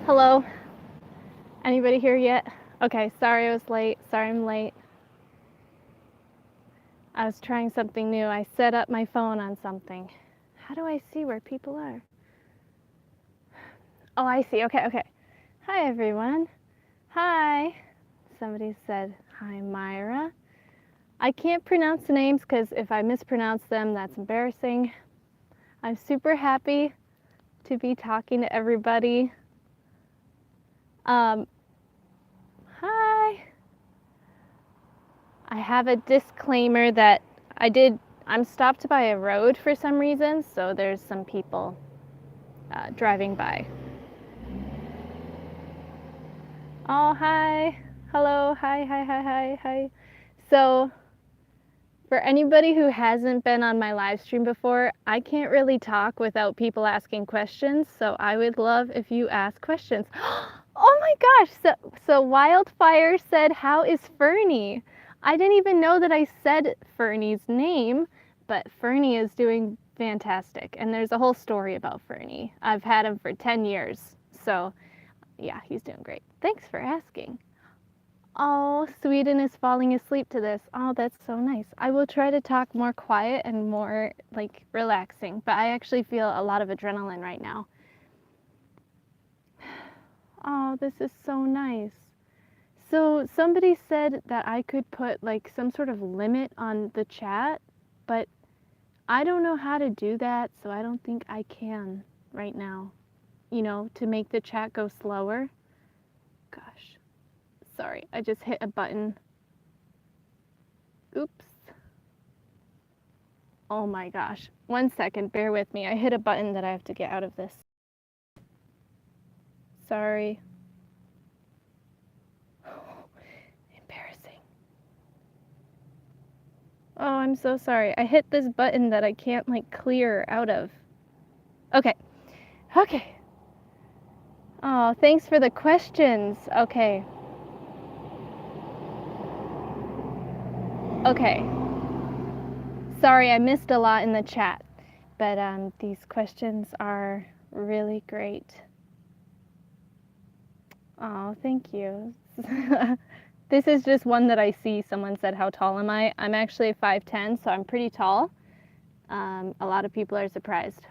Hello? Anybody here yet? Okay, sorry I was late. Sorry I'm late. I was trying something new. I set up my phone on something. How do I see where people are? Oh, I see. Okay. Hi, everyone. Hi. Somebody said, hi, Myra. I can't pronounce the names because if I mispronounce them, that's embarrassing. I'm super happy to be talking to everybody. Hi. I have a disclaimer that I'm stopped by a road for some reason, so there's some people driving by. Oh, hi. Hello. Hi. So, for anybody who hasn't been on my live stream before, I can't really talk without people asking questions, so I would love if you ask questions. Oh my gosh. So Wildfire said, "How is Fernie?" I didn't even know that I said Fernie's name, but Fernie is doing fantastic. And there's a whole story about Fernie. I've had him for 10 years. So, yeah, he's doing great. Thanks for asking. Oh, Sweden is falling asleep to this. Oh, that's so nice. I will try to talk more quiet and more like relaxing, but I actually feel a lot of adrenaline right now. Oh, this is so nice. So somebody said that I could put like some sort of limit on the chat, but I don't know how to do that, so I don't think I can right now. You know, to make the chat go slower. Gosh. Sorry, I just hit a button. Oops. Oh my gosh. 1 second, bear with me. I hit a button that I have to get out of this. Sorry. Embarrassing. Oh, I'm so sorry. I hit this button that I can't like clear out of. Okay. Oh, thanks for the questions. Okay. Sorry, I missed a lot in the chat, but these questions are really great. Oh, thank you. This is just one that I see. Someone said, how tall am I? I'm actually 5'10", so I'm pretty tall. A lot of people are surprised.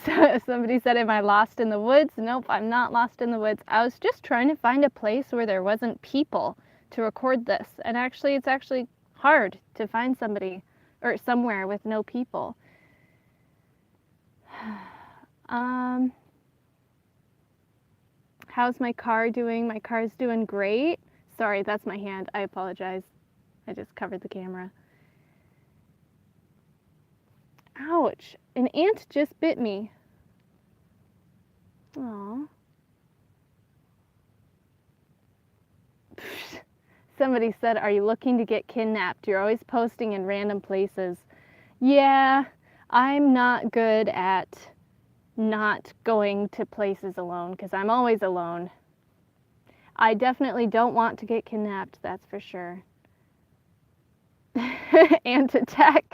So somebody said, am I lost in the woods? Nope, I'm not lost in the woods. I was just trying to find a place where there wasn't people to record this. And actually, it's actually hard to find somebody or somewhere with no people. How's my car doing? My car's doing great. Sorry, that's my hand. I apologize. I just covered the camera. Ouch, an ant just bit me. Aw. Somebody said, are you looking to get kidnapped? You're always posting in random places. Yeah, I'm not good at not going to places alone because I'm always alone. I definitely don't want to get kidnapped, that's for sure. Ant attack.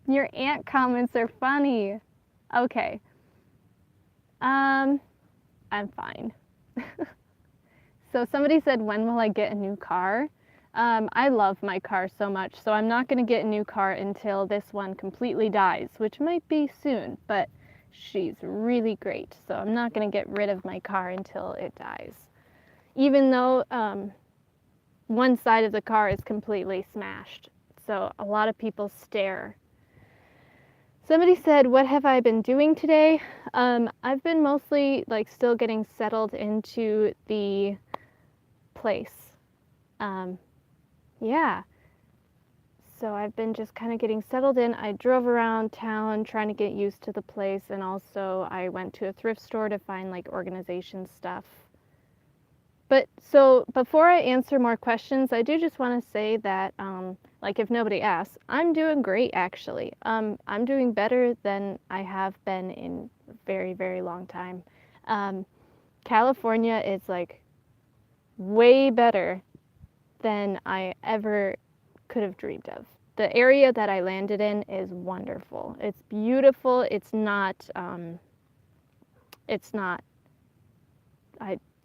Your ant comments are funny. Okay. I'm fine. So somebody said, when will I get a new car? I love my car so much, so I'm not going to get a new car until this one completely dies, which might be soon, but she's really great, so I'm not going to get rid of my car until it dies. Even though one side of the car is completely smashed, so a lot of people stare. Somebody said, what have I been doing today? I've been mostly like still getting settled into the place. Yeah. So I've been just kind of getting settled in. I drove around town trying to get used to the place, and also I went to a thrift store to find like organization stuff. But so before I answer more questions, I do just want to say that, like if nobody asks, I'm doing great actually. I'm doing better than I have been in a very, very long time. California is like way better than I ever could have dreamed of. the area that I landed in is wonderful. It's beautiful. It's not, I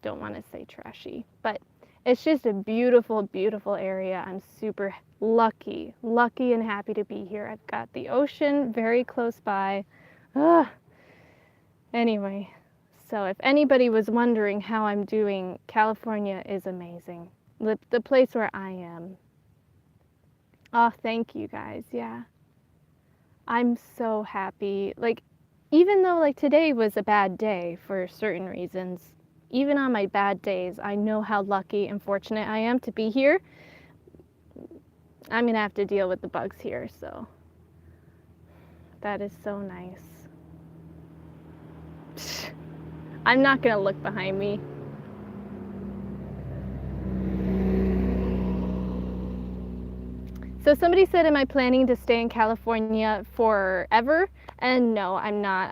don't want to say trashy, but it's just a beautiful, beautiful area. I'm super lucky and happy to be here. I've got the ocean very close by. Ugh. Anyway, so if anybody was wondering how I'm doing, California is amazing. The place where I am. Oh, thank you guys. Yeah. I'm so happy. Like, even though like today was a bad day for certain reasons, even on my bad days, I know how lucky and fortunate I am to be here. I'm gonna have to deal with the bugs here, so that is so nice. I'm not gonna look behind me. So somebody said, am I planning to stay in California forever? And no, I'm not.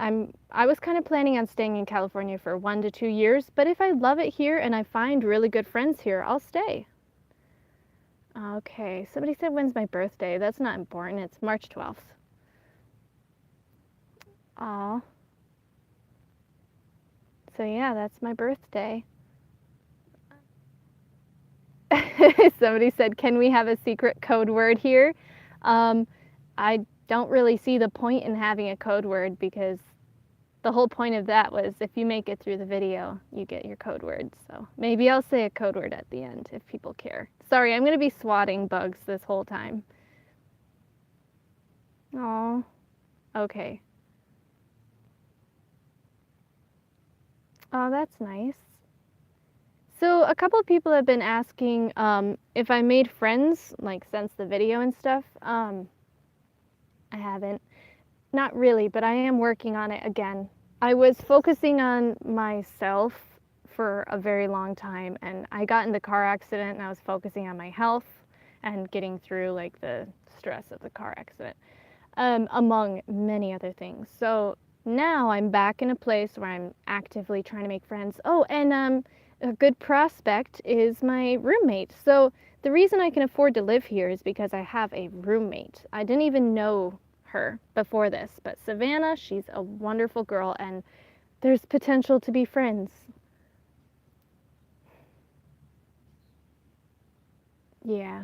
I was kind of planning on staying in California for 1 to 2 years, but if I love it here and I find really good friends here, I'll stay. Okay, somebody said, when's my birthday? That's not important. It's March 12th. Aw. So yeah, that's my birthday. Somebody said, can we have a secret code word here? I don't really see the point in having a code word because the whole point of that was if you make it through the video, you get your code word. So maybe I'll say a code word at the end if people care. Sorry, I'm going to be swatting bugs this whole time. Oh, okay. Oh, that's nice. So a couple of people have been asking if I made friends, like since the video and stuff. I haven't. Not really, but I am working on it again. I was focusing on myself for a very long time, and I got in the car accident and I was focusing on my health and getting through like the stress of the car accident, among many other things. So now I'm back in a place where I'm actively trying to make friends. Oh, and a good prospect is my roommate. So the reason I can afford to live here is because I have a roommate. I didn't even know her before this, but Savannah, she's a wonderful girl and there's potential to be friends. Yeah.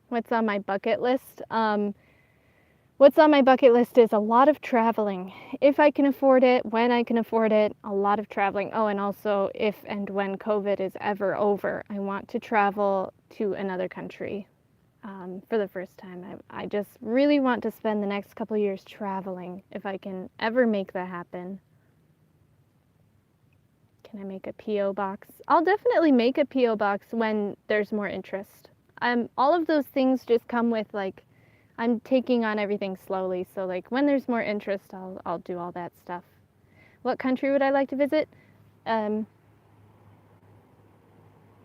What's on my bucket list? What's on my bucket list is a lot of traveling. If I can afford it, when I can afford it, a lot of traveling. Oh, and also if and when COVID is ever over, I want to travel to another country for the first time. I just really want to spend the next couple years traveling if I can ever make that happen. Can I make a P.O. box? I'll definitely make a P.O. box when there's more interest. All of those things just come with like, I'm taking on everything slowly. So like when there's more interest, I'll do all that stuff. What country would I like to visit?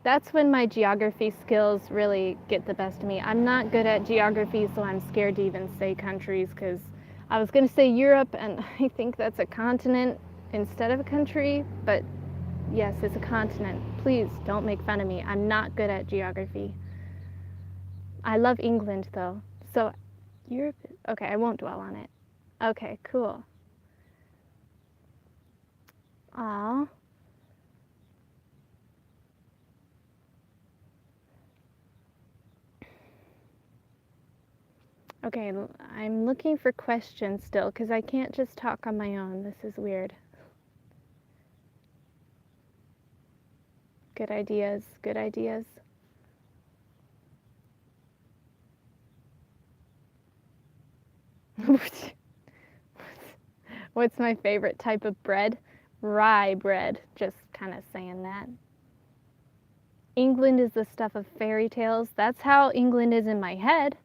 That's when my geography skills really get the best of me. I'm not good at geography, so I'm scared to even say countries because I was going to say Europe, and I think that's a continent instead of a country, but yes, it's a continent. Please don't make fun of me. I'm not good at geography. I love England though. So Europe, okay, I won't dwell on it. Okay, cool. Aw. Okay, I'm looking for questions still because I can't just talk on my own. This is weird. Good ideas, good ideas. What's my favorite type of bread? Rye bread. Just kind of saying that. England is the stuff of fairy tales. That's how England is in my head.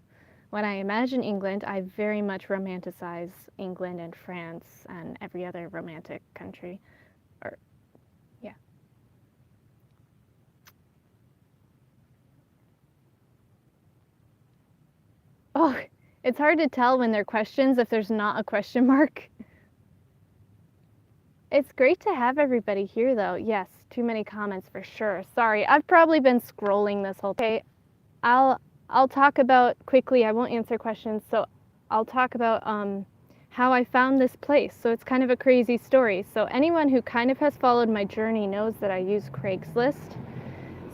When I imagine England, I very much romanticize England and France and every other romantic country. Or, yeah. Oh, it's hard to tell when they're questions if there's not a question mark. It's great to have everybody here, though. Yes, too many comments for sure. Sorry, I've probably been scrolling this whole. Okay, I'll I'll talk about quickly. I won't answer questions, so I'll talk about how I found this place. So it's kind of a crazy story. So anyone who kind of has followed my journey knows that I use Craigslist.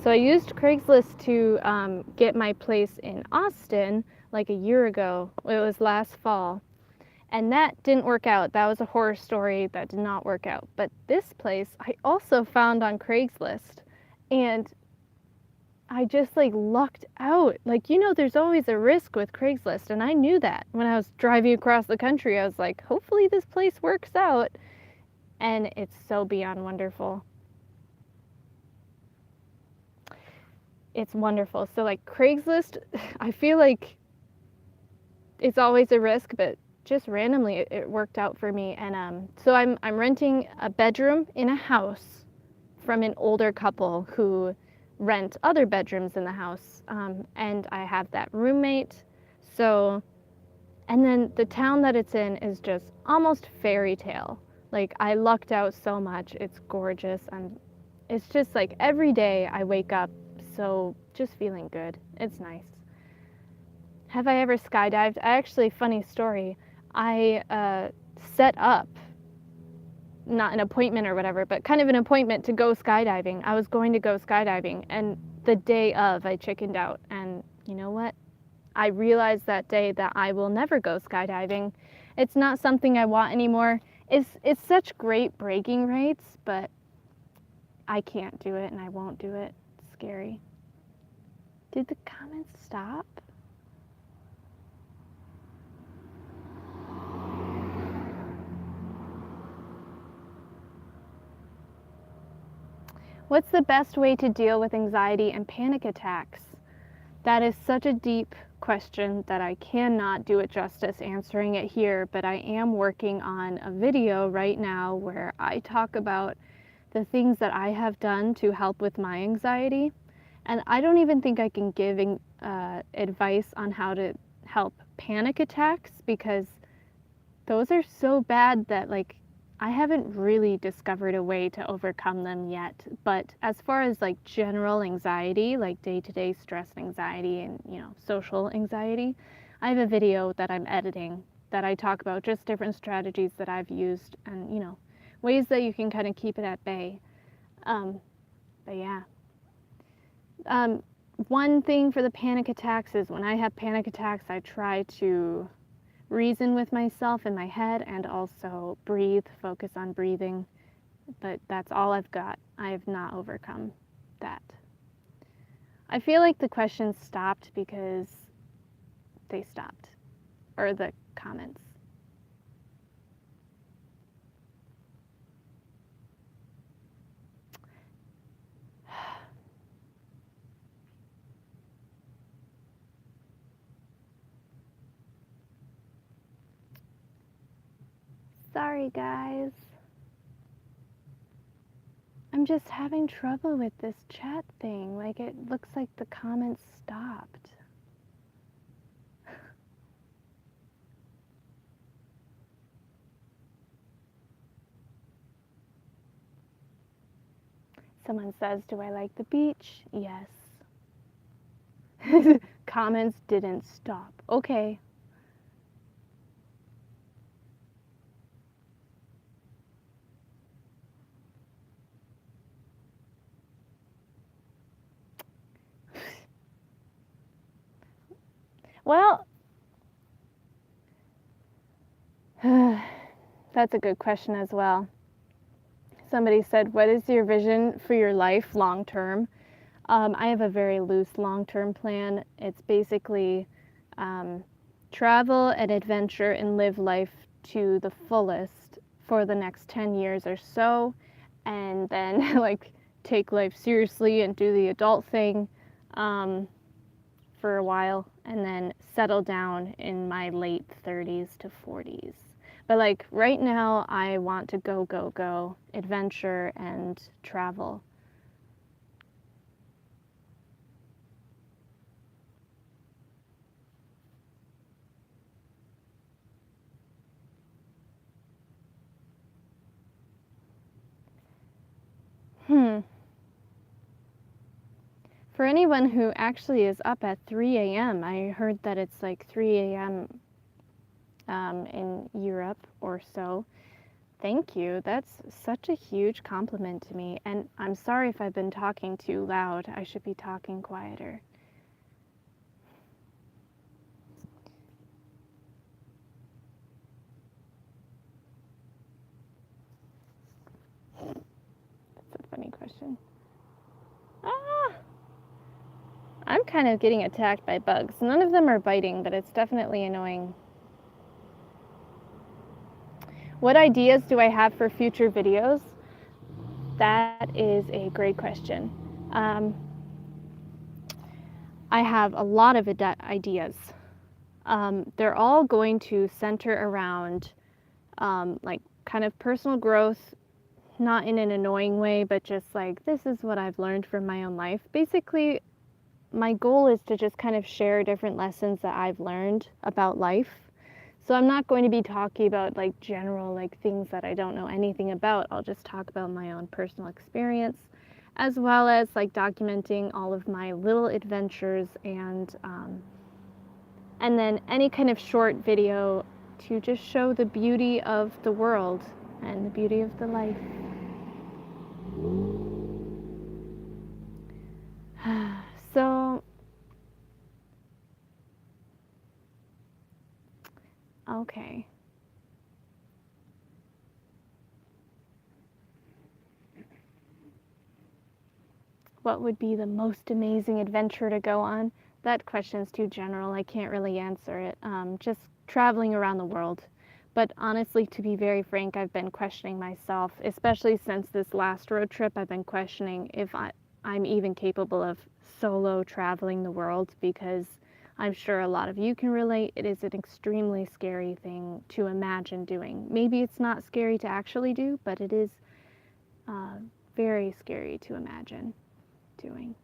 So I used Craigslist to get my place in Austin like a year ago. It was last fall. And that didn't work out. That was a horror story that did not work out. But this place I also found on Craigslist. And I just like lucked out. Like, there's always a risk with Craigslist. And I knew that when I was driving across the country. I was like, hopefully this place works out. And it's so beyond wonderful. It's wonderful. So, like, Craigslist, I feel like it's always a risk, but just randomly it worked out for me. And so I'm renting a bedroom in a house from an older couple who rent other bedrooms in the house, and I have that roommate. So, and then the town that it's in is just almost fairy tale. Like, I lucked out so much. It's gorgeous. It's just like every day I wake up so just feeling good. It's nice. Have I ever skydived? Actually, funny story. I set up, not an appointment or whatever, but kind of an appointment to go skydiving. I was going to go skydiving, and the day of, I chickened out. And you know what? I realized that day that I will never go skydiving. It's not something I want anymore. It's such great bragging rights, but I can't do it and I won't do it. It's scary. Did the comments stop? What's the best way to deal with anxiety and panic attacks? That is such a deep question that I cannot do it justice answering it here, but I am working on a video right now where I talk about the things that I have done to help with my anxiety. And I don't even think I can give advice on how to help panic attacks, because those are so bad that, like, I haven't really discovered a way to overcome them yet. But as far as like general anxiety, like day-to-day stress and anxiety and, social anxiety, I have a video that I'm editing that I talk about just different strategies that I've used and, ways that you can kind of keep it at bay. But yeah. One thing for the panic attacks is when I have panic attacks, I try to reason with myself in my head and also breathe, focus on breathing. But that's all I've got. I have not overcome that. I feel like the questions stopped because they stopped, or the comments. Sorry, guys. I'm just having trouble with this chat thing. Like, it looks like the comments stopped. Someone says, do I like the beach? Yes. Comments didn't stop. Okay. Well, that's a good question as well. Somebody said, what is your vision for your life long term? I have a very loose long-term plan. It's basically travel and adventure and live life to the fullest for the next 10 years or so, and then like take life seriously and do the adult thing for a while, and then settle down in my late 30s to 40s. But like right now, I want to go, adventure and travel. For anyone who actually is up at 3 a.m., I heard that it's like 3 a.m. In Europe or so. Thank you. That's such a huge compliment to me. And I'm sorry if I've been talking too loud. I should be talking quieter. That's a funny question. Ah! I'm kind of getting attacked by bugs. None of them are biting, but it's definitely annoying. What ideas do I have for future videos? That is a great question. I have a lot of ideas. They're all going to center around like kind of personal growth, not in an annoying way, but just like, this is what I've learned from my own life. Basically, my goal is to just kind of share different lessons that I've learned about life. So I'm not going to be talking about like general like things that I don't know anything about. I'll just talk about my own personal experience, as well as like documenting all of my little adventures and then any kind of short video to just show the beauty of the world and the beauty of the life. So, okay. What would be the most amazing adventure to go on? That question's too general. I can't really answer it. Just traveling around the world. But honestly, to be very frank, I've been questioning myself, especially since this last road trip. I've been questioning if I'm even capable of solo traveling the world, because I'm sure a lot of you can relate. It is an extremely scary thing to imagine doing. Maybe it's not scary to actually do, but it is very scary to imagine doing.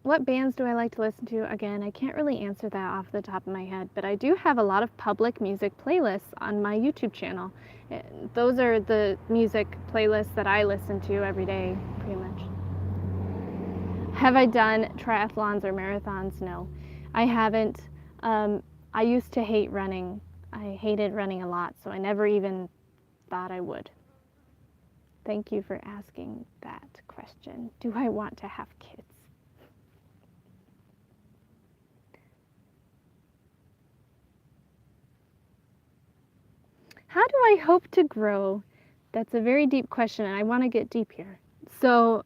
What bands do I like to listen to? Again, I can't really answer that off the top of my head, but I do have a lot of public music playlists on my YouTube channel. Those are the music playlists that I listen to every day, pretty much. Have I done triathlons or marathons? No, I haven't. I used to hate running. I hated running a lot, so I never even thought I would. Thank you for asking that question. Do I want to have kids? How do I hope to grow? That's a very deep question, and I want to get deep here. So,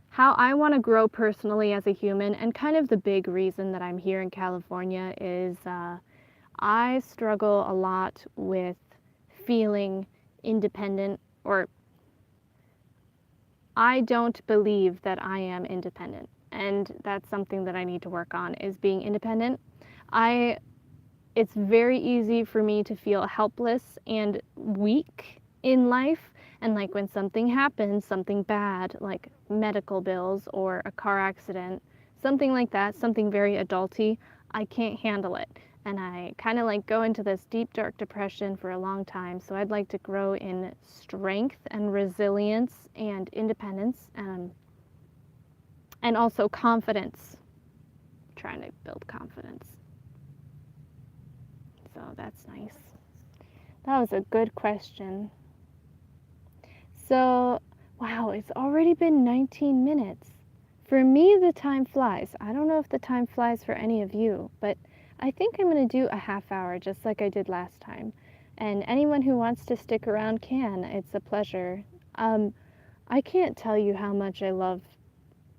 how I want to grow personally as a human, and kind of the big reason that I'm here in California is I struggle a lot with feeling independent, or I don't believe that I am independent, and that's something that I need to work on, is being independent. It's very easy for me to feel helpless and weak in life, and like when something happens, something bad, like medical bills or a car accident, something like that, something very adulty, I can't handle it. And I kind of like go into this deep dark depression for a long time. So I'd like to grow in strength and resilience and independence, and also confidence. I'm trying to build confidence. So that's nice. That was a good question. So, wow, it's already been 19 minutes. For me, the time flies. I don't know if the time flies for any of you, but I think I'm going to do a half hour just like I did last time. And anyone who wants to stick around can. It's a pleasure. I can't tell you how much I love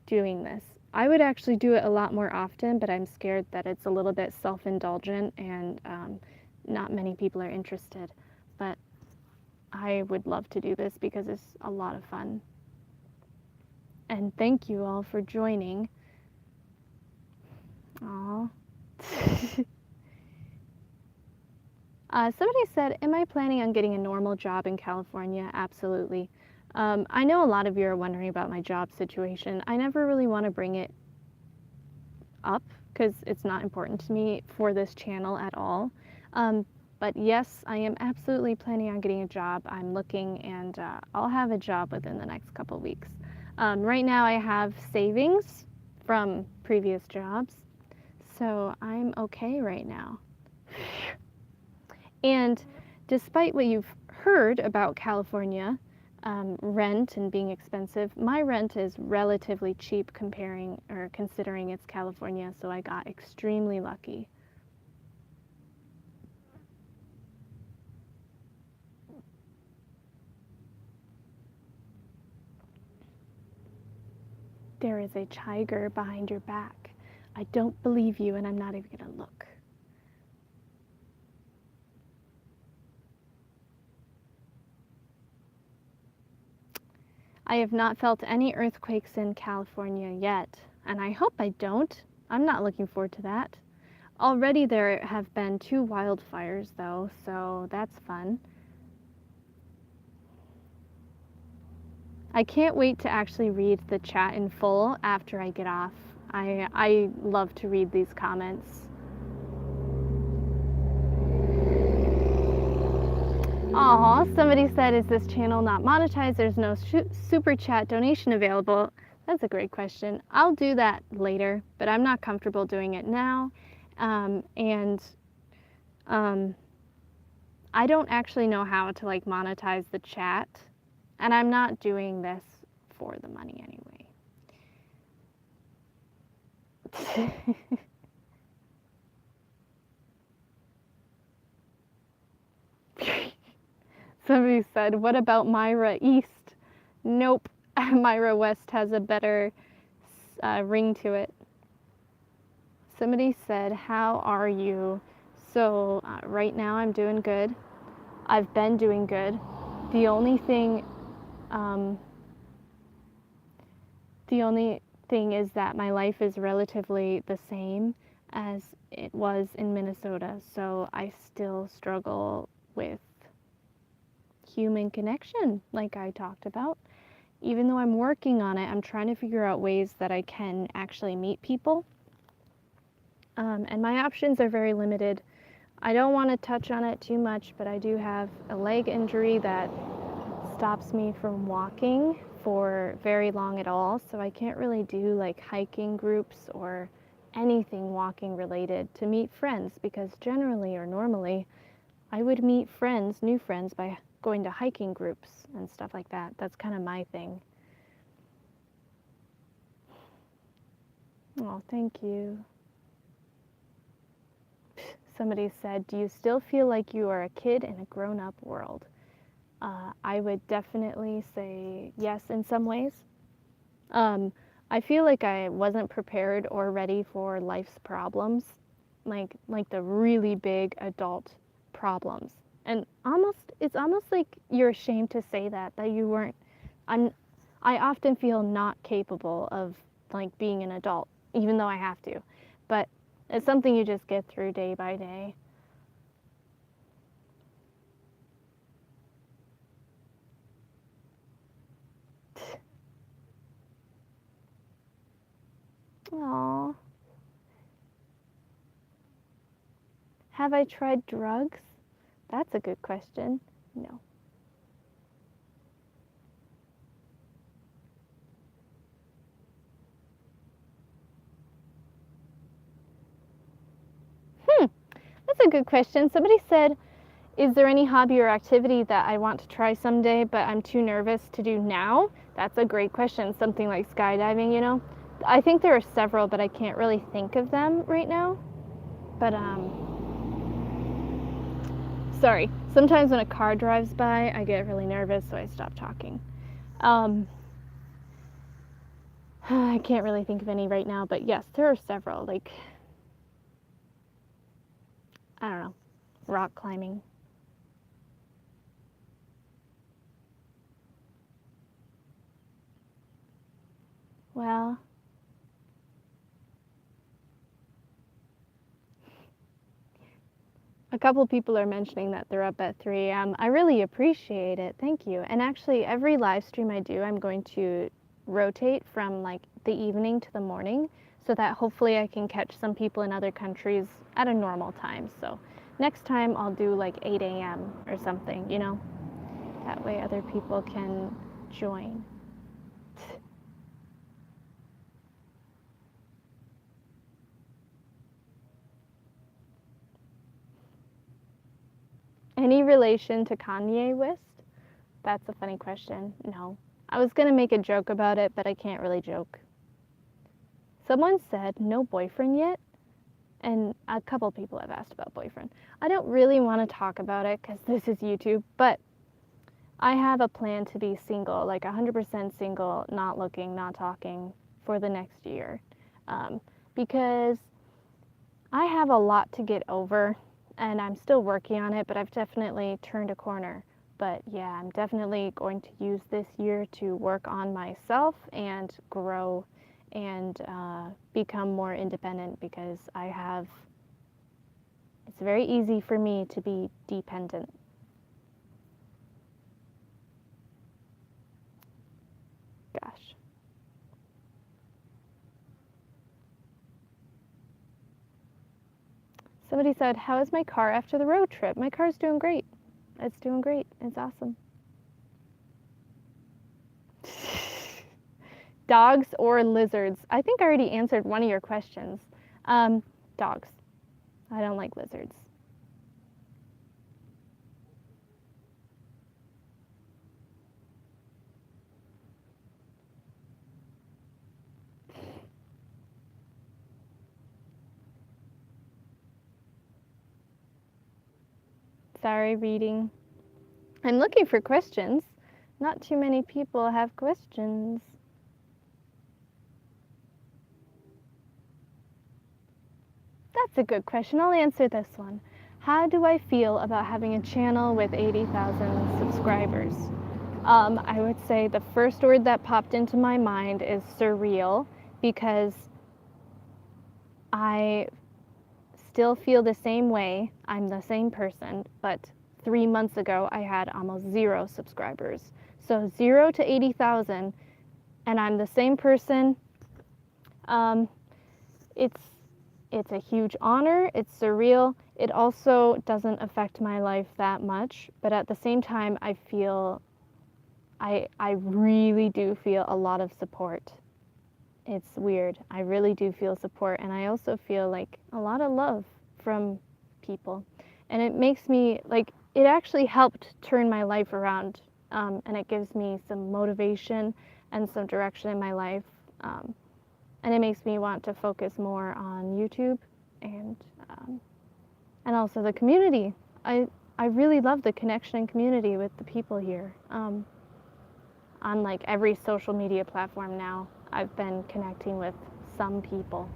doing this. I would actually do it a lot more often, but I'm scared that it's a little bit self-indulgent and not many people are interested. But I would love to do this because it's a lot of fun. And thank you all for joining. Aww. Somebody said, am I planning on getting a normal job in California? Absolutely. I know a lot of you are wondering about my job situation. I never really want to bring it up because it's not important to me for this channel at all. But yes, I am absolutely planning on getting a job. I'm looking, and I'll have a job within the next couple weeks. Right now, I have savings from previous jobs, so I'm okay right now. And despite what you've heard about California, rent and being expensive, my rent is relatively cheap comparing or considering it's California, so I got extremely lucky. There is a tiger behind your back. I don't believe you, and I'm not even gonna look. I have not felt any earthquakes in California yet, and I hope I don't. I'm not looking forward to that. Already there have been 2 wildfires though, so that's fun. I can't wait to actually read the chat in full after I get off. I love to read these comments. Aw, somebody said, is this channel not monetized? There's no super chat donation available. That's a great question. I'll do that later, but I'm not comfortable doing it now. I don't actually know how to like monetize the chat, and I'm not doing this for the money anyway. Somebody said, what about Myra East? Nope, Myra West has a better ring to it. Somebody said, how are you? So right now I'm doing good. I've been doing good. The only thing is that my life is relatively the same as it was in Minnesota, so I still struggle with human connection, like I talked about. Even though I'm working on it, I'm trying to figure out ways that I can actually meet people. And my options are very limited. I don't want to touch on it too much, but I do have a leg injury that stops me from walking for very long at all, so I can't really do like hiking groups or anything walking related to meet friends, because generally or normally I would meet friends, new friends, by going to hiking groups and stuff like that. That's kind of my thing. Oh, thank you. Somebody said, do you still feel like you are a kid in a grown-up world? I would definitely say yes in some ways. I feel like I wasn't prepared or ready for life's problems, like the really big adult problems. And it's almost like you're ashamed to say that you weren't. I often feel not capable of like being an adult, even though I have to. But it's something you just get through day by day. Aww. Have I tried drugs? That's a good question. No. That's a good question. Somebody said, is there any hobby or activity that I want to try someday, but I'm too nervous to do now? That's a great question. Something like skydiving, you know? I think there are several, but I can't really think of them right now. But, sorry. Sometimes when a car drives by, I get really nervous, so I stop talking. I can't really think of any right now, but yes, there are several. Like, I don't know, rock climbing. Well, a couple people are mentioning that they're up at 3 a.m. I really appreciate it. Thank you. And actually, every live stream I do, I'm going to rotate from like the evening to the morning. so that hopefully I can catch some people in other countries at a normal time. So next time I'll do like 8 a.m. or something, you know? That way other people can join. Any relation to Kanye West? That's a funny question. No. I was going to make a joke about it, but I can't really joke. Someone said, no boyfriend yet? And a couple people have asked about boyfriend. I don't really want to talk about it because this is YouTube, but I have a plan to be single, like 100% single, not looking, not talking for the next year. Because I have a lot to get over and I'm still working on it, but I've definitely turned a corner. But yeah, I'm definitely going to use this year to work on myself and grow and become more independent because it's very easy for me to be dependent. Gosh. Somebody said, how is my car after the road trip? My car's doing great. It's doing great. It's awesome. Dogs or lizards? I think I already answered one of your questions. Dogs. I don't like lizards. Sorry, reading. I'm looking for questions. Not too many people have questions. That's a good question. I'll answer this one. How do I feel about having a channel with 80,000 subscribers? I would say the first word that popped into my mind is surreal because I still feel the same way. I'm the same person, but 3 months ago I had almost 0 subscribers. So 0 to 80,000 and I'm the same person. It's a huge honor. It's surreal. It also doesn't affect my life that much, but at the same time I really do feel a lot of support. It's weird. I really do feel support, and I also feel like a lot of love from people. And it makes me, like, it actually helped turn my life around, and it gives me some motivation and some direction in my life. And it makes me want to focus more on YouTube and also the community. I really love the connection and community with the people here. On like every social media platform now, I've been connecting with some people.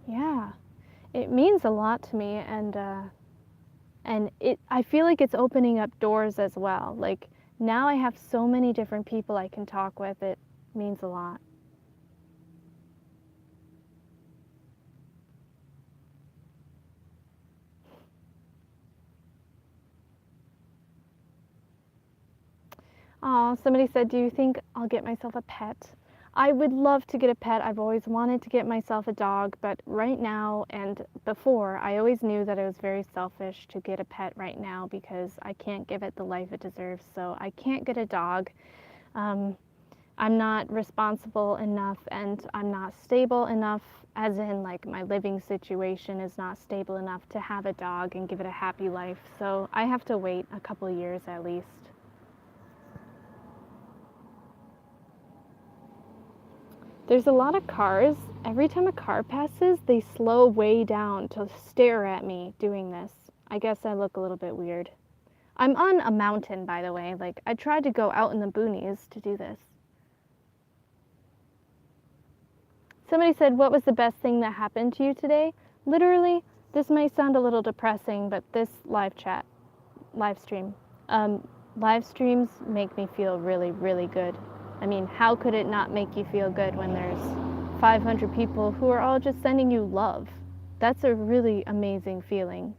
Yeah, it means a lot to me, and I feel like it's opening up doors as well. Like now I have so many different people I can talk with. It means a lot. Oh, somebody said, do you think I'll get myself a pet? I would love to get a pet. I've always wanted to get myself a dog, but right now and before, I always knew that it was very selfish to get a pet right now because I can't give it the life it deserves. So I can't get a dog. I'm not responsible enough and I'm not stable enough, as in like my living situation is not stable enough to have a dog and give it a happy life. So I have to wait a couple years at least. There's a lot of cars. Every time a car passes, they slow way down to stare at me doing this. I guess I look a little bit weird. I'm on a mountain, by the way. Like, I tried to go out in the boonies to do this. Somebody said, what was the best thing that happened to you today? Literally, this might sound a little depressing, but this live stream. Live streams make me feel really, really good. I mean, how could it not make you feel good when there's 500 people who are all just sending you love? That's a really amazing feeling.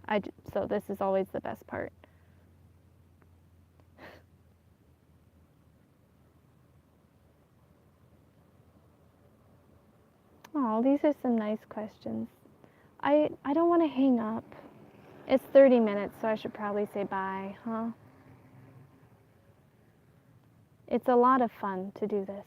So this is always the best part. Oh, these are some nice questions. I don't want to hang up. It's 30 minutes, so I should probably say bye, huh? It's a lot of fun to do this.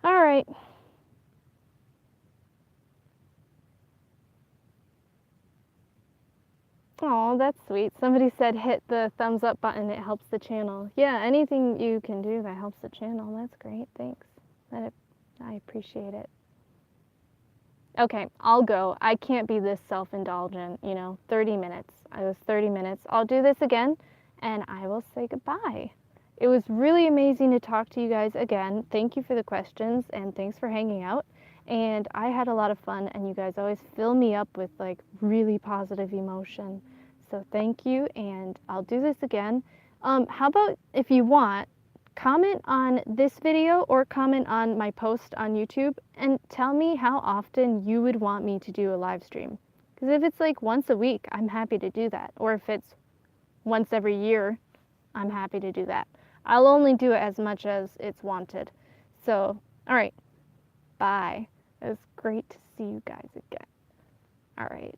All right. Oh, that's sweet. Somebody said hit the thumbs up button. It helps the channel. Yeah, anything you can do that helps the channel. That's great. Thanks. I appreciate it. Okay, I'll go. I can't be this self-indulgent, 30 minutes. I was 30 minutes. I'll do this again, and I will say goodbye. It was really amazing to talk to you guys again. Thank you for the questions, and thanks for hanging out. And I had a lot of fun, and you guys always fill me up with like really positive emotion. So thank you, and I'll do this again. How about if you want, comment on this video or comment on my post on YouTube and tell me how often you would want me to do a live stream. Because if it's like once a week, I'm happy to do that. Or if it's once every year, I'm happy to do that. I'll only do it as much as it's wanted. So, all right, bye. It was great to see you guys again. All right.